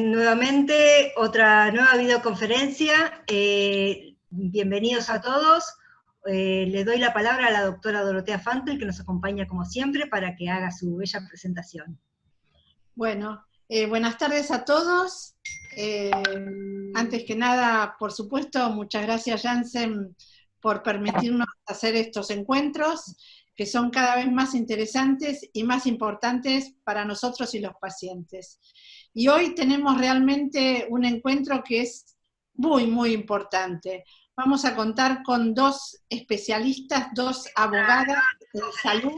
Nuevamente otra nueva videoconferencia. Bienvenidos a todos. Le doy la palabra a la doctora Dorotea Fantel, que nos acompaña como siempre para que haga su bella presentación. Bueno, buenas tardes a todos. Antes que nada, por supuesto, muchas gracias Janssen por permitirnos hacer estos encuentros, que son cada vez más interesantes y más importantes para nosotros y los pacientes. Y hoy tenemos realmente un encuentro que es muy, muy importante. Vamos a contar con dos especialistas, dos abogadas de salud.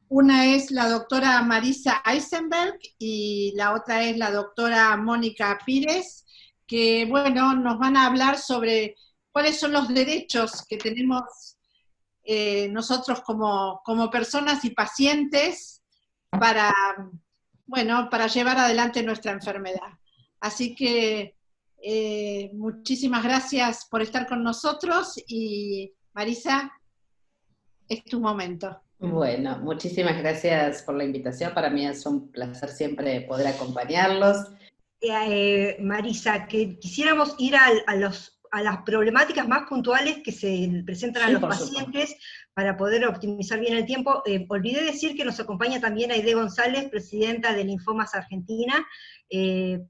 Una es la doctora Marisa Eisenberg y la otra es la doctora Mónica Pires, que, bueno, nos van a hablar sobre cuáles son los derechos que tenemos nosotros como personas y pacientes para, bueno, para llevar adelante nuestra enfermedad. Así que muchísimas gracias por estar con nosotros y Marisa, es tu momento. Bueno, muchísimas gracias por la invitación. Para mí es un placer siempre poder acompañarlos. Marisa, que quisiéramos ir a las problemáticas más puntuales que se presentan a los pacientes para poder optimizar bien el tiempo. Olvidé decir que nos acompaña también Aide González, presidenta de Linfomas Argentina,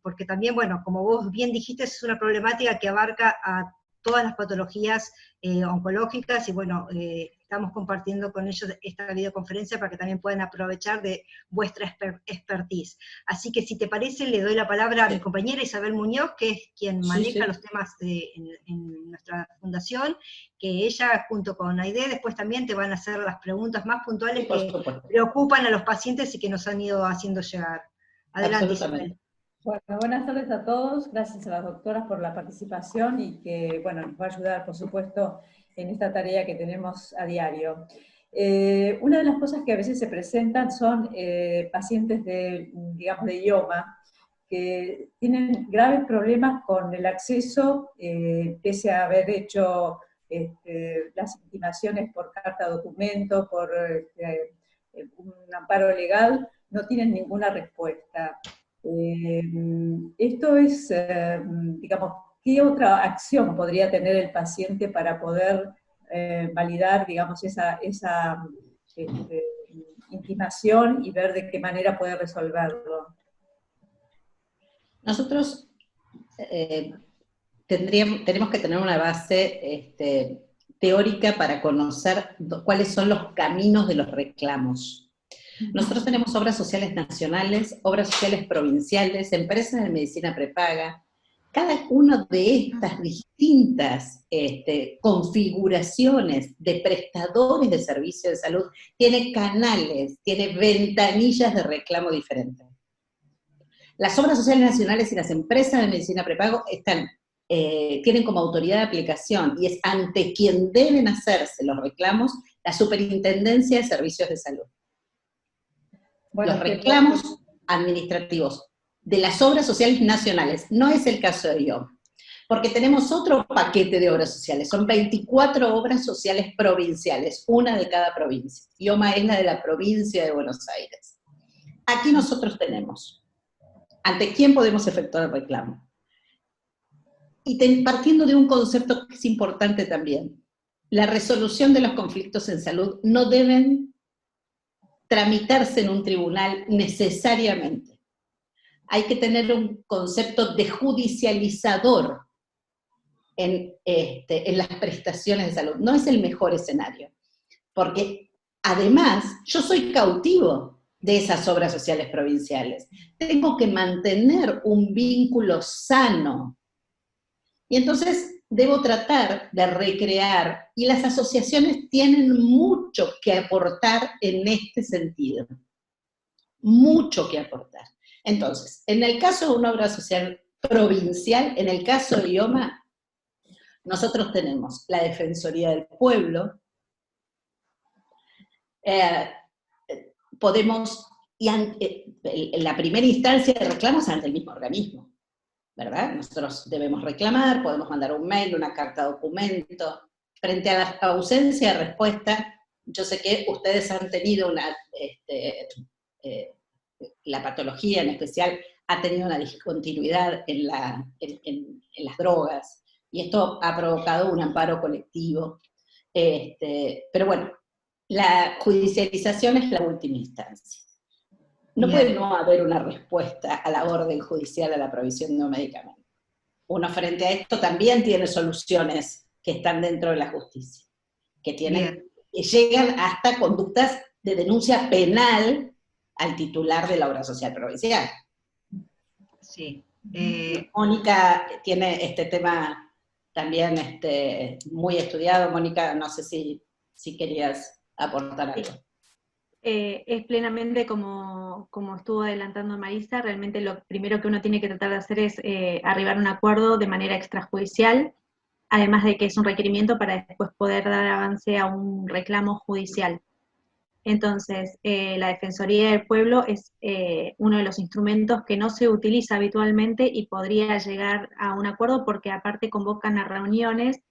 porque también, bueno, como vos bien dijiste, es una problemática que abarca a todas las patologías oncológicas, y bueno, estamos compartiendo con ellos esta videoconferencia para que también puedan aprovechar de vuestra expertise. Así que si te parece, le doy la palabra a mi compañera Isabel Muñoz, que es quien maneja los temas en nuestra fundación, que ella junto con Aide después también te van a hacer las preguntas más puntuales que preocupan a los pacientes y que nos han ido haciendo llegar. Adelante, Isabel. Bueno, buenas tardes a todos, gracias a las doctoras por la participación y que, bueno, nos va a ayudar, por supuesto, en esta tarea que tenemos a diario. Una de las cosas que a veces se presentan son pacientes digamos, de IOMA, que tienen graves problemas con el acceso, pese a haber hecho las intimaciones por carta documento, por un amparo legal, no tienen ninguna respuesta. Esto es, digamos, ¿qué otra acción podría tener el paciente para poder validar, digamos, esa intimación y ver de qué manera puede resolverlo? Nosotros tenemos que tener una base teórica para conocer cuáles son los caminos de los reclamos. Nosotros tenemos obras sociales nacionales, obras sociales provinciales, empresas de medicina prepaga. Cada una de estas distintas configuraciones de prestadores de servicios de salud tiene canales, tiene ventanillas de reclamo diferentes. Las obras sociales nacionales y las empresas de medicina prepago tienen como autoridad de aplicación, y es ante quien deben hacerse los reclamos, la Superintendencia de Servicios de Salud. Bueno, los reclamos administrativos de las obras sociales nacionales, no es el caso de IOMA, porque tenemos otro paquete de obras sociales, son 24 obras sociales provinciales, una de cada provincia. IOMA es la de la provincia de Buenos Aires. Aquí nosotros tenemos, ¿ante quién podemos efectuar el reclamo? Y partiendo de un concepto que es importante también, la resolución de los conflictos en salud no deben tramitarse en un tribunal necesariamente. Hay que tener un concepto de judicializador en las prestaciones de salud. No es el mejor escenario, porque además yo soy cautivo de esas obras sociales provinciales. Tengo que mantener un vínculo sano. Y entonces debo tratar de recrear, y las asociaciones tienen mucho que aportar en este sentido. Mucho que aportar. Entonces, en el caso de una obra social provincial, en el caso de IOMA, nosotros tenemos la Defensoría del Pueblo, podemos, en la primera instancia de reclamos ante el mismo organismo, ¿verdad? Nosotros debemos reclamar, podemos mandar un mail, una carta documento. Frente a la ausencia de respuesta, yo sé que ustedes han tenido la patología en especial ha tenido una discontinuidad en las drogas, y esto ha provocado un amparo colectivo. Pero bueno, la judicialización es la última instancia. No puede no haber una respuesta a la orden judicial a la provisión de un medicamento. Uno frente a esto también tiene soluciones que están dentro de la justicia, que llegan hasta conductas de denuncia penal al titular de la obra social provincial. Sí. Mónica tiene este tema también muy estudiado. Mónica, no sé si querías aportar algo. Es plenamente como estuvo adelantando Marisa. Realmente lo primero que uno tiene que tratar de hacer es arribar a un acuerdo de manera extrajudicial, además de que es un requerimiento para después poder dar avance a un reclamo judicial. Entonces, la Defensoría del Pueblo es uno de los instrumentos que no se utiliza habitualmente y podría llegar a un acuerdo, porque aparte convocan a reuniones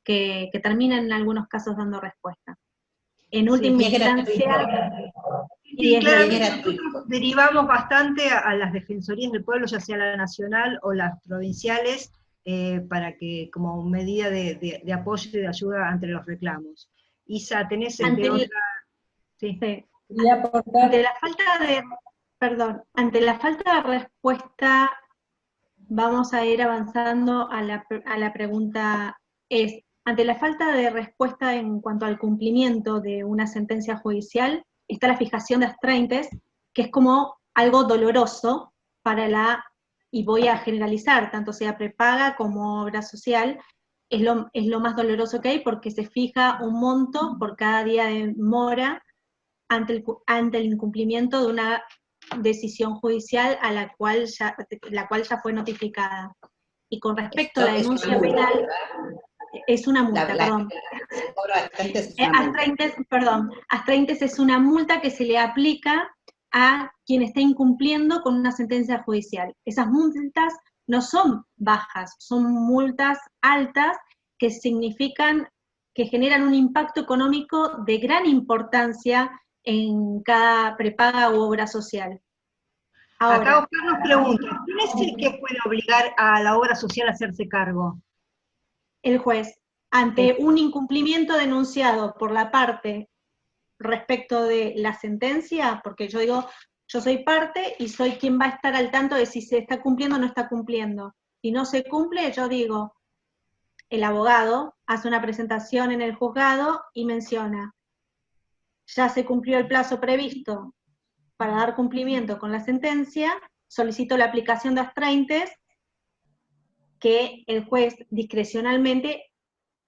que terminan en algunos casos dando respuesta. En última instancia, y claramente nosotros derivamos bastante a las defensorías del pueblo, ya sea la nacional o las provinciales, para que, como medida de apoyo y de ayuda ante los reclamos. Isa, ¿tenés otra? Sí. Ante la falta de respuesta, vamos a ir avanzando a la pregunta ante la falta de respuesta en cuanto al cumplimiento de una sentencia judicial, está la fijación de astraintes, que es como algo doloroso para y voy a generalizar, tanto sea prepaga como obra social, es lo más doloroso que hay, porque se fija un monto por cada día de mora ante el incumplimiento de una decisión judicial a la cual ya fue notificada. Y con respecto a la denuncia penal, es una multa, perdón. Astraintes es una multa que se le aplica a quien está incumpliendo con una sentencia judicial. Esas multas no son bajas, son multas altas que significan, que generan un impacto económico de gran importancia en cada prepaga u obra social. Ahora, acá Oscar nos pregunta, ¿quién es el que puede obligar a la obra social a hacerse cargo? El juez, ante un incumplimiento denunciado por la parte respecto de la sentencia, porque yo digo, yo soy parte y soy quien va a estar al tanto de si se está cumpliendo o no está cumpliendo. Si no se cumple, yo digo, el abogado hace una presentación en el juzgado y menciona, ya se cumplió el plazo previsto para dar cumplimiento con la sentencia, solicito la aplicación de astraintes, que el juez discrecionalmente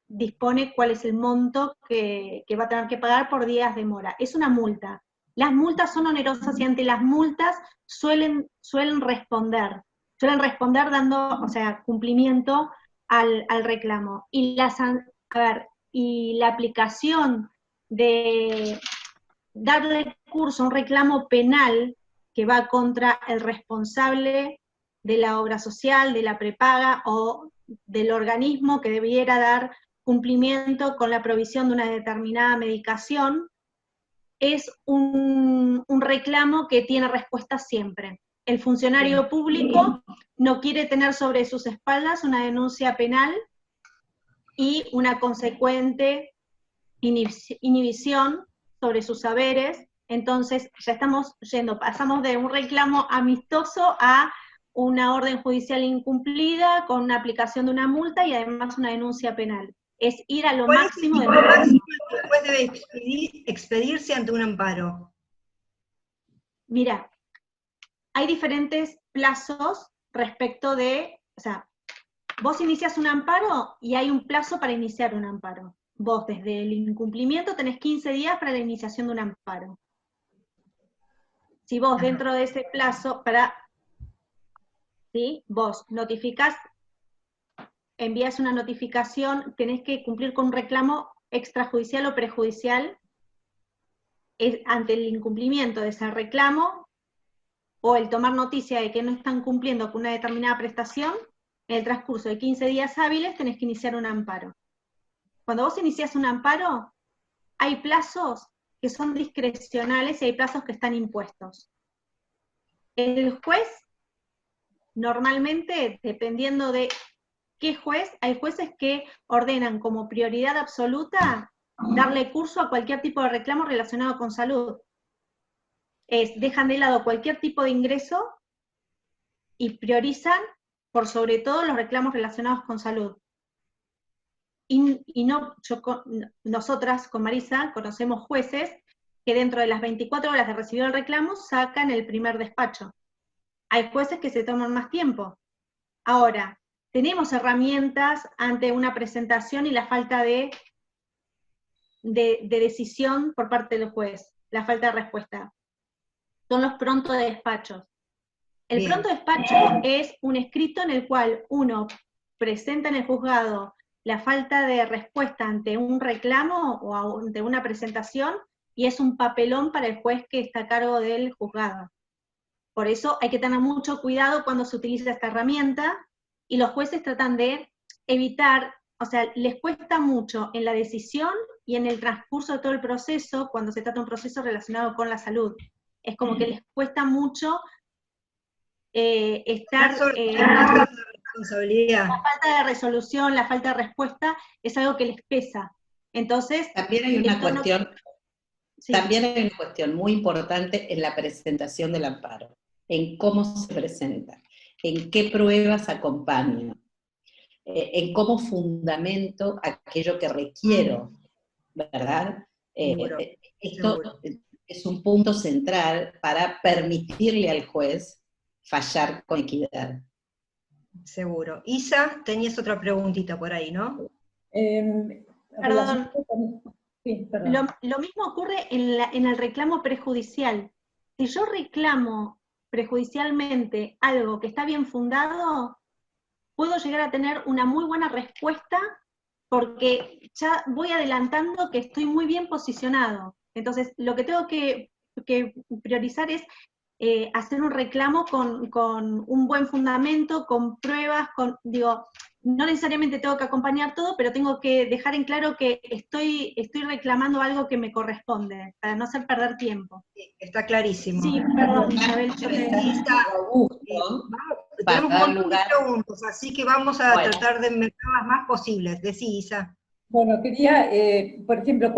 dispone cuál es el monto que va a tener que pagar por días de mora. Es una multa. Las multas son onerosas y ante las multas suelen responder dando, cumplimiento al reclamo. Y la aplicación de darle curso a un reclamo penal que va contra el responsable de la obra social, de la prepaga o del organismo que debiera dar cumplimiento con la provisión de una determinada medicación, es un reclamo que tiene respuesta siempre. El funcionario público no quiere tener sobre sus espaldas una denuncia penal y una consecuente inhibición sobre sus saberes. Entonces ya pasamos de un reclamo amistoso a una orden judicial incumplida con una aplicación de una multa y además una denuncia penal. Es ir a lo máximo. ¿Cuál es el máximo que después debe expedirse ante un amparo? Mira, hay diferentes plazos respecto de, vos inicias un amparo y hay un plazo para iniciar un amparo. Vos desde el incumplimiento tenés 15 días para la iniciación de un amparo. Si vos dentro de ese plazo, ¿sí? Vos notificás, envías una notificación, tenés que cumplir con un reclamo extrajudicial o prejudicial ante el incumplimiento de ese reclamo o el tomar noticia de que no están cumpliendo con una determinada prestación. En el transcurso de 15 días hábiles tenés que iniciar un amparo. Cuando vos iniciás un amparo, hay plazos que son discrecionales y hay plazos que están impuestos. El juez normalmente, dependiendo de qué juez, hay jueces que ordenan como prioridad absoluta darle curso a cualquier tipo de reclamo relacionado con salud. Dejan de lado cualquier tipo de ingreso y priorizan por sobre todo los reclamos relacionados con salud. Y no, nosotras con Marisa conocemos jueces que dentro de las 24 horas de recibir el reclamo sacan el primer despacho. Hay jueces que se toman más tiempo. Ahora, tenemos herramientas ante una presentación y la falta de decisión por parte del juez, la falta de respuesta. Son los pronto de despachos. El Bien. pronto despacho es un escrito en el cual uno presenta en el juzgado la falta de respuesta ante un reclamo o ante una presentación, y es un papelón para el juez que está a cargo del juzgado. Por eso hay que tener mucho cuidado cuando se utiliza esta herramienta, y los jueces tratan de evitar, o sea, les cuesta mucho en la decisión y en el transcurso de todo el proceso, cuando se trata de un proceso relacionado con la salud. Es como que les cuesta mucho estar... la responsabilidad. La falta de resolución, la falta de respuesta, es algo que les pesa. Entonces... También hay una cuestión... Sí. También hay una cuestión muy importante en la presentación del amparo, en cómo se presenta, en qué pruebas acompaño, en cómo fundamento aquello que requiero, ¿verdad? Esto es un punto central para permitirle al juez fallar con equidad. Seguro. Isa, tenías otra preguntita por ahí, ¿no? Perdón. Sí, perdón. Lo mismo ocurre en el reclamo prejudicial. Si yo reclamo prejudicialmente algo que está bien fundado, puedo llegar a tener una muy buena respuesta porque ya voy adelantando que estoy muy bien posicionado. Entonces, lo que tengo que priorizar es hacer un reclamo con un buen fundamento, con pruebas, no necesariamente tengo que acompañar todo, pero tengo que dejar en claro que estoy reclamando algo que me corresponde, para no hacer perder tiempo. Sí, está clarísimo. Sí, perdón, Isabel. Tenemos un montón de preguntas, así que vamos a tratar de meterlas más posibles. Decí, Isa. Bueno, quería, por ejemplo,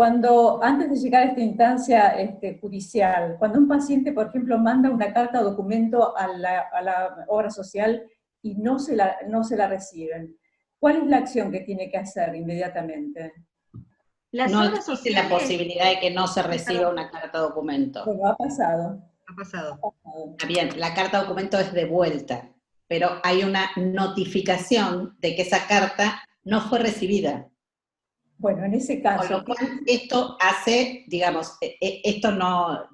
antes de llegar a esta instancia judicial, cuando un paciente, por ejemplo, manda una carta o documento a la obra social y no se la reciben, ¿cuál es la acción que tiene que hacer inmediatamente? No existe la posibilidad de que no se reciba una carta o documento. Bueno, ha pasado. Está bien, la carta o documento es devuelta, pero hay una notificación de que esa carta no fue recibida. Bueno, en ese caso... Con lo cual, esto hace, esto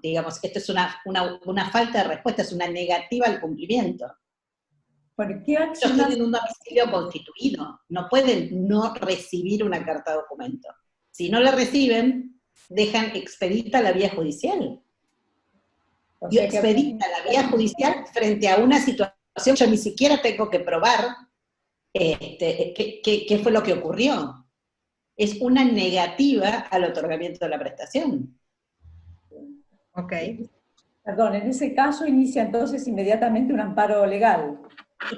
es una falta de respuesta, es una negativa al cumplimiento. Bueno, ¿qué ellos tienen un domicilio constituido, no pueden no recibir una carta de documento. Si no la reciben, dejan expedita la vía judicial. Yo expedita la vía judicial frente a una situación, yo ni siquiera tengo que probar qué fue lo que ocurrió. Es una negativa al otorgamiento de la prestación. Ok. Perdón, en ese caso inicia entonces inmediatamente un amparo legal.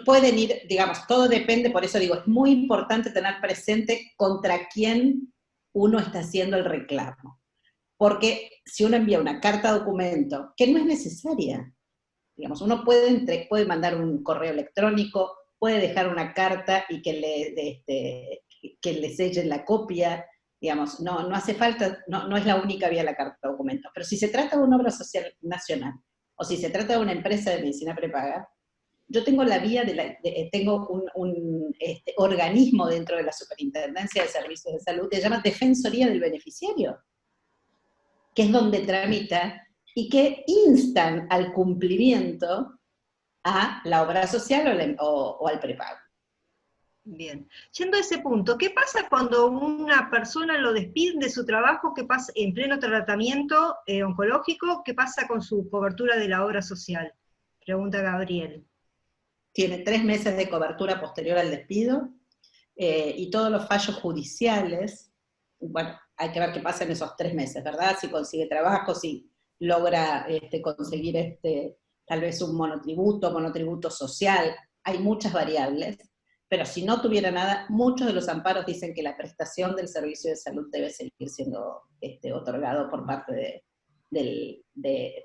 Pueden ir, todo depende, por eso digo, es muy importante tener presente contra quién uno está haciendo el reclamo. Porque si uno envía una carta documento, que no es necesaria, uno puede mandar un correo electrónico, puede dejar una carta y que le sellen la copia, no hace falta, no es la única vía la carta de documento. Pero si se trata de una obra social nacional, o si se trata de una empresa de medicina prepaga, yo tengo la vía tengo un organismo dentro de la Superintendencia de Servicios de Salud que se llama Defensoría del Beneficiario, que es donde tramita y que instan al cumplimiento a la obra social o al prepago. Bien. Yendo a ese punto, ¿qué pasa cuando una persona lo despiden de su trabajo? ¿Qué pasa en pleno tratamiento oncológico? ¿Qué pasa con su cobertura de la obra social? Pregunta Gabriel. Tiene 3 meses de cobertura posterior al despido, y todos los fallos judiciales, bueno, hay que ver qué pasa en esos 3 meses, ¿verdad? Si consigue trabajo, si logra conseguir tal vez un monotributo social. hay muchas variables, pero si no tuviera nada, muchos de los amparos dicen que la prestación del servicio de salud debe seguir siendo otorgado por parte de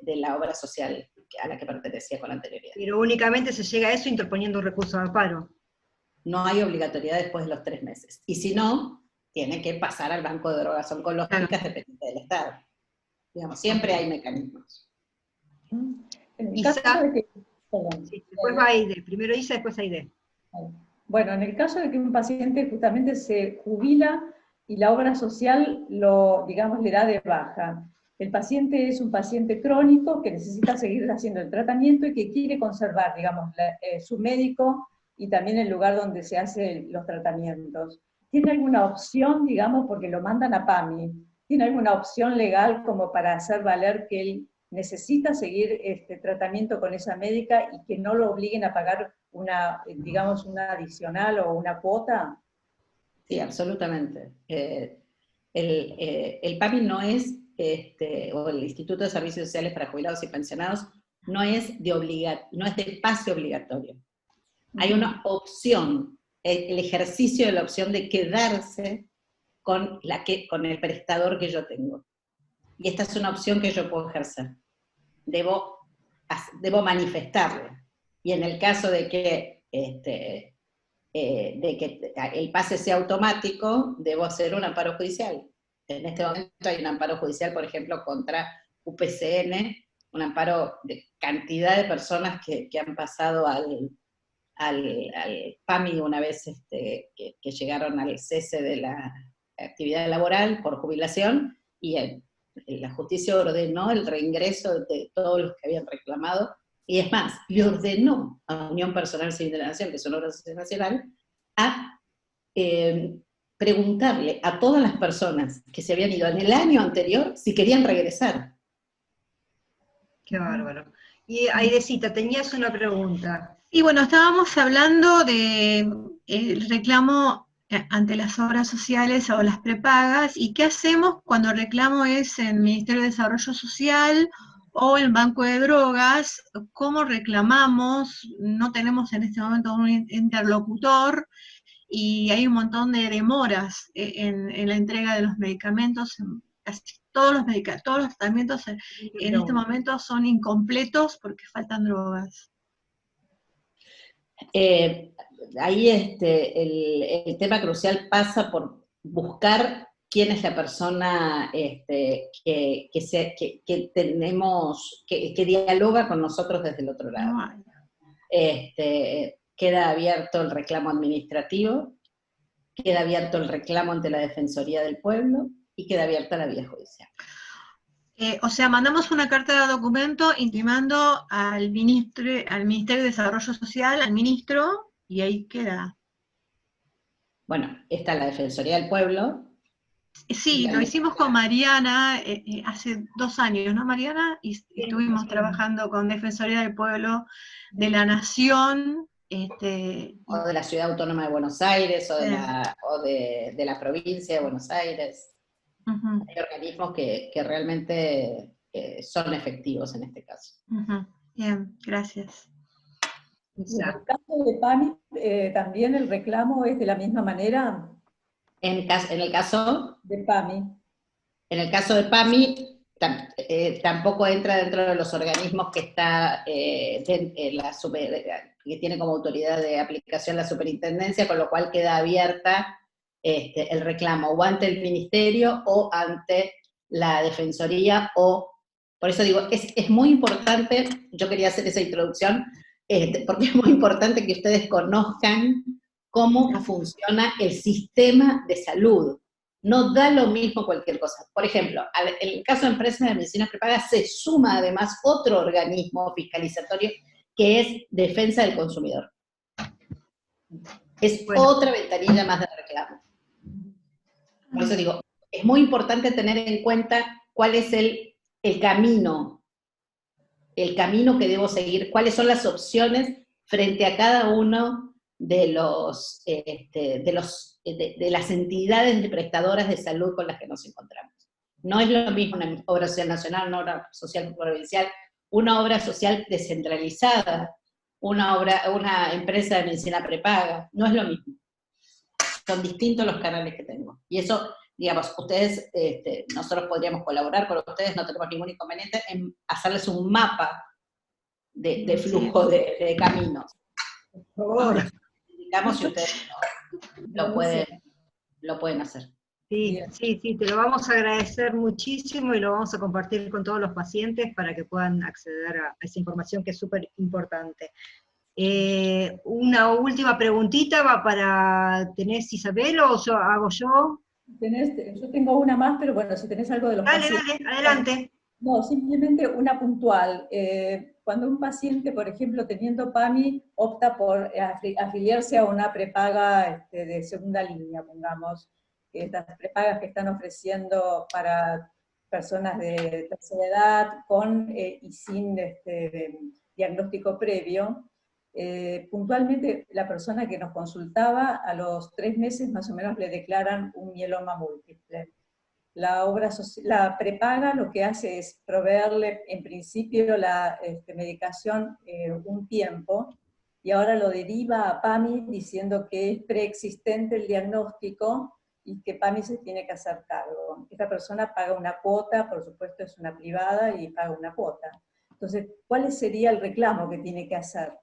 la obra social a la que pertenecía con anterioridad. Pero únicamente se llega a eso interponiendo un recurso de amparo. No hay obligatoriedad después de los 3 meses. Y si no, tiene que pasar al banco de drogas oncológicas dependiente del Estado. Digamos, siempre hay mecanismos. En el caso de que, perdón, Sí, después va Aide, primero Isa, después Aide. bueno, en el caso de que un paciente justamente se jubila y la obra social lo, digamos, le da de baja. El paciente es un paciente crónico que necesita seguir haciendo el tratamiento y que quiere conservar, digamos, su médico y también el lugar donde se hacen los tratamientos. ¿Tiene alguna opción, digamos, porque lo mandan a PAMI, tiene alguna opción legal como para hacer valer que él necesita seguir este tratamiento con esa médica y que no lo obliguen a pagar una, digamos, una adicional o una cuota? Sí, absolutamente. El PAMI no es, o el Instituto de Servicios Sociales para Jubilados y Pensionados, no es de pase obligatorio. Hay una opción, el ejercicio de la opción de quedarse con el prestador que yo tengo. Y esta es una opción que yo puedo ejercer. Debo manifestarla. Y en el caso de que el pase sea automático, debo hacer un amparo judicial. En este momento hay un amparo judicial, por ejemplo, contra UPCN, un amparo de cantidad de personas que han pasado al PAMI una vez que llegaron al cese de la actividad laboral por jubilación, y la justicia ordenó el reingreso de todos los que habían reclamado, y es más, le ordenó a Unión Personal Civil de la Nación, que es una organización nacional, a preguntarle a todas las personas que se habían ido en el año anterior si querían regresar. Qué bárbaro. Y Aidecita, tenías una pregunta. Y bueno, estábamos hablando de el reclamo ante las obras sociales o las prepagas, y qué hacemos cuando el reclamo es en el Ministerio de Desarrollo Social o el Banco de Drogas. ¿Cómo reclamamos? No tenemos en este momento un interlocutor y hay un montón de demoras en la entrega de los medicamentos. Casi todos los tratamientos en este momento son incompletos porque faltan drogas. Ahí el tema crucial pasa por buscar quién es la persona que dialoga con nosotros desde el otro lado. Queda abierto el reclamo administrativo, queda abierto el reclamo ante la Defensoría del Pueblo y queda abierta la vía judicial. O sea, mandamos una carta de documento intimando al Ministerio de Desarrollo Social, al ministro, y ahí queda. Bueno, está la Defensoría del Pueblo. Sí, lo hicimos con Mariana hace 2 años, ¿no, Mariana? Y estuvimos trabajando con Defensoría del Pueblo de la Nación. O de la Ciudad Autónoma de Buenos Aires, o de la provincia de Buenos Aires. Uh-huh. Hay organismos que realmente son efectivos en este caso. Uh-huh. Bien, gracias. En el caso de PAMI, ¿también el reclamo es de la misma manera? En el caso de PAMI. En el caso de PAMI, tampoco entra dentro de los organismos que está que tiene como autoridad de aplicación la superintendencia, con lo cual queda abierta el reclamo o ante el ministerio o ante la defensoría, por eso digo, es muy importante, yo quería hacer esa introducción, porque es muy importante que ustedes conozcan cómo funciona el sistema de salud. No da lo mismo cualquier cosa. Por ejemplo, en el caso de empresas de medicina prepaga se suma además otro organismo fiscalizatorio que es Defensa del Consumidor. Es otra ventanilla más de reclamo. Por eso digo, es muy importante tener en cuenta cuál es el camino que debo seguir, cuáles son las opciones frente a cada uno de las entidades de prestadoras de salud con las que nos encontramos. No es lo mismo una obra social nacional, una obra social provincial, una obra social descentralizada, una empresa de medicina prepaga, no es lo mismo. Son distintos los canales que tengo. Y eso, digamos, ustedes, nosotros podríamos colaborar con ustedes, no tenemos ningún inconveniente en hacerles un mapa de flujo de caminos. Por favor. Digamos, si ustedes lo pueden hacer. Sí, sí, te lo vamos a agradecer muchísimo y lo vamos a compartir con todos los pacientes para que puedan acceder a esa información que es súper importante. Una última preguntita ¿tenés Isabel o hago yo? Yo tengo una más, pero bueno, si tenés algo de los pacientes. Dale, adelante. No, simplemente una puntual. Cuando un paciente, por ejemplo, teniendo PAMI, opta por afiliarse a una prepaga de segunda línea, pongamos, estas prepagas que están ofreciendo para personas de tercera edad, con y sin diagnóstico previo, puntualmente la persona que nos consultaba, a los 3 meses más o menos le declaran un mieloma múltiple. La prepaga lo que hace es proveerle en principio la medicación un tiempo, y ahora lo deriva a PAMI diciendo que es preexistente el diagnóstico y que PAMI se tiene que hacer cargo. Esta persona paga una cuota, por supuesto es una privada y paga una cuota. Entonces, ¿cuál sería el reclamo que tiene que hacer?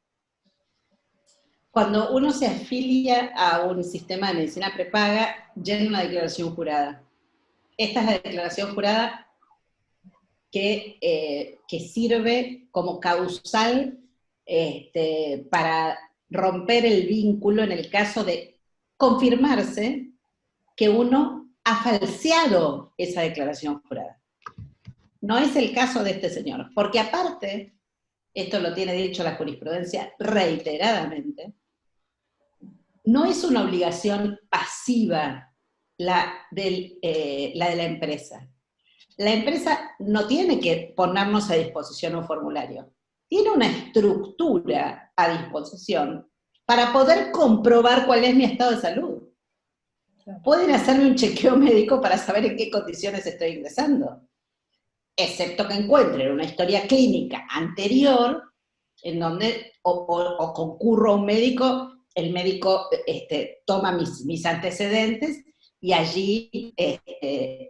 Cuando uno se afilia a un sistema de medicina prepaga, llena una declaración jurada. Esta es la declaración jurada que sirve como causal para romper el vínculo en el caso de confirmarse que uno ha falseado esa declaración jurada. No es el caso de este señor, porque aparte, esto lo tiene dicho la jurisprudencia reiteradamente, no es una obligación pasiva la de la empresa. La empresa no tiene que ponernos a disposición un formulario, tiene una estructura a disposición para poder comprobar cuál es mi estado de salud. Pueden hacerme un chequeo médico para saber en qué condiciones estoy ingresando, excepto que encuentren una historia clínica anterior en donde o concurro a un médico, el médico toma mis antecedentes y allí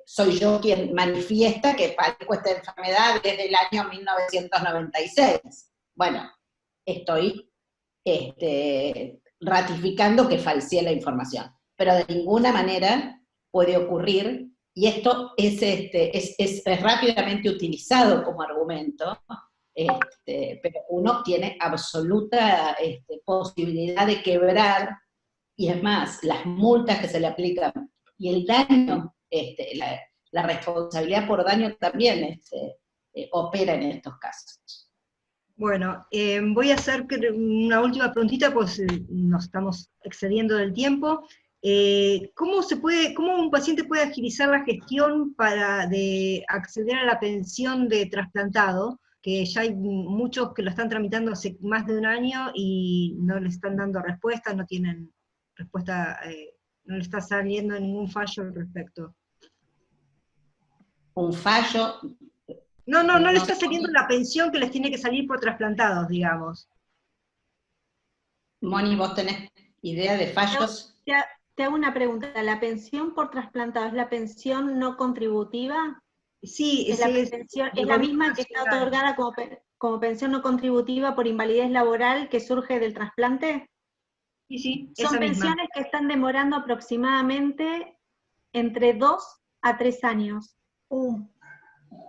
soy yo quien manifiesta que padezco esta enfermedad desde el año 1996. Bueno, estoy ratificando que falseé la información, pero de ninguna manera puede ocurrir, y esto es rápidamente utilizado como argumento, pero uno tiene absoluta posibilidad de quebrar, y es más, las multas que se le aplican, y el daño, la responsabilidad por daño también opera en estos casos. Bueno, voy a hacer una última preguntita, pues nos estamos excediendo del tiempo. ¿Cómo un paciente puede agilizar la gestión de acceder a la pensión de trasplantado? Que ya hay muchos que lo están tramitando hace más de un año y no le están dando respuesta, no tienen respuesta, no le está saliendo ningún fallo al respecto. ¿Un fallo? No le está saliendo la pensión que les tiene que salir por trasplantados, digamos. Moni, ¿vos tenés idea de fallos? Te hago una pregunta, ¿la pensión por trasplantado es la pensión no contributiva? Sí, es la misma que está otorgada como pensión no contributiva por invalidez laboral que surge del trasplante. Sí, son pensiones que están demorando aproximadamente entre 2 a 3 años.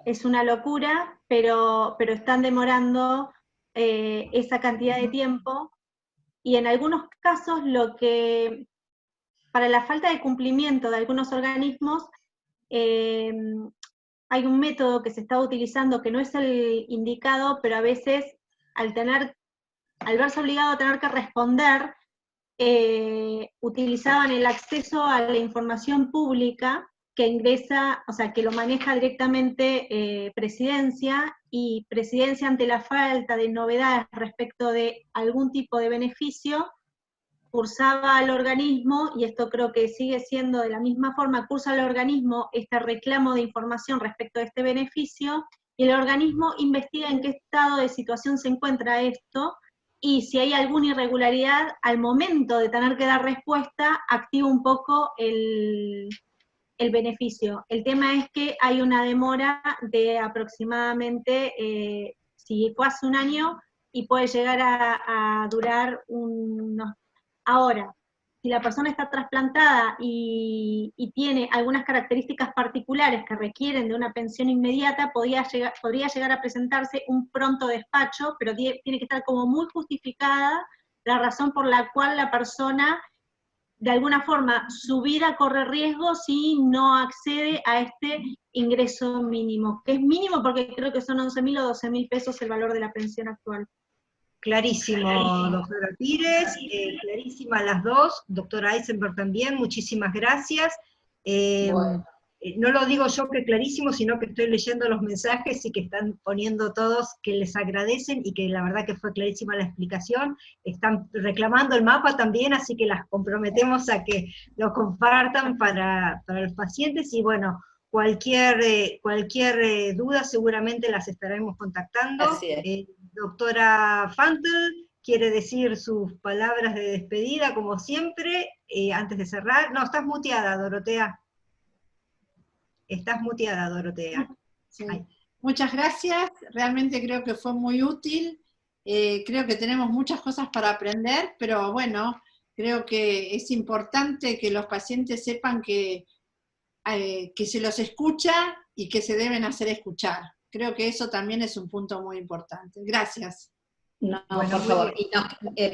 Es una locura, pero están demorando esa cantidad de tiempo, y en algunos casos para la falta de cumplimiento de algunos organismos, hay un método que se está utilizando que no es el indicado, pero a veces al verse obligado a tener que responder, utilizaban el acceso a la información pública que ingresa, o sea, que lo maneja directamente Presidencia, y Presidencia, ante la falta de novedades respecto de algún tipo de beneficio, cursaba al organismo, y esto creo que sigue siendo de la misma forma, cursa al organismo este reclamo de información respecto de este beneficio, y el organismo investiga en qué estado de situación se encuentra esto, y si hay alguna irregularidad, al momento de tener que dar respuesta, activa un poco el beneficio. El tema es que hay una demora de aproximadamente, si fue hace un año, y puede llegar a durar unos... Ahora, si la persona está trasplantada y tiene algunas características particulares que requieren de una pensión inmediata, podría llegar a presentarse un pronto despacho, pero tiene que estar como muy justificada la razón por la cual la persona, de alguna forma, su vida corre riesgo si no accede a este ingreso mínimo, que es mínimo porque creo que son 11.000 o 12.000 pesos el valor de la pensión actual. Clarísimo, doctora Pires, clarísima las dos, doctora Eisenberg también, muchísimas gracias. Bueno. No lo digo yo que clarísimo, sino que estoy leyendo los mensajes y que están poniendo todos que les agradecen y que la verdad que fue clarísima la explicación. Están reclamando el mapa también, así que las comprometemos a que lo compartan para los pacientes, y bueno, cualquier duda seguramente las estaremos contactando. Así es. Doctora Fantel, ¿quiere decir sus palabras de despedida, como siempre, antes de cerrar? No, estás muteada, Dorotea. Estás muteada, Dorotea. Sí. Muchas gracias, realmente creo que fue muy útil, creo que tenemos muchas cosas para aprender, pero bueno, creo que es importante que los pacientes sepan que se los escucha y que se deben hacer escuchar. Creo que eso también es un punto muy importante. Gracias. No, Bueno, por favor. Y no,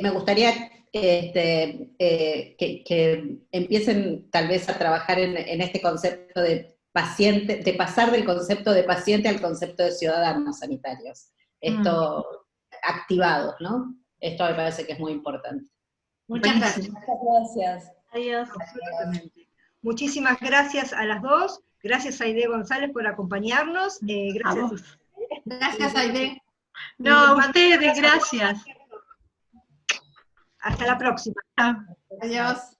me gustaría que empiecen tal vez a trabajar en este concepto de paciente, de pasar del concepto de paciente al concepto de ciudadanos sanitarios. Esto, activados, ¿no? Esto me parece que es muy importante. Muchas gracias. Muchas gracias. Adiós. Absolutamente. Muchísimas gracias a las dos. Gracias, Aide González, por acompañarnos. Gracias. Gracias, Aide. No, a ustedes, gracias. Hasta la próxima. Adiós.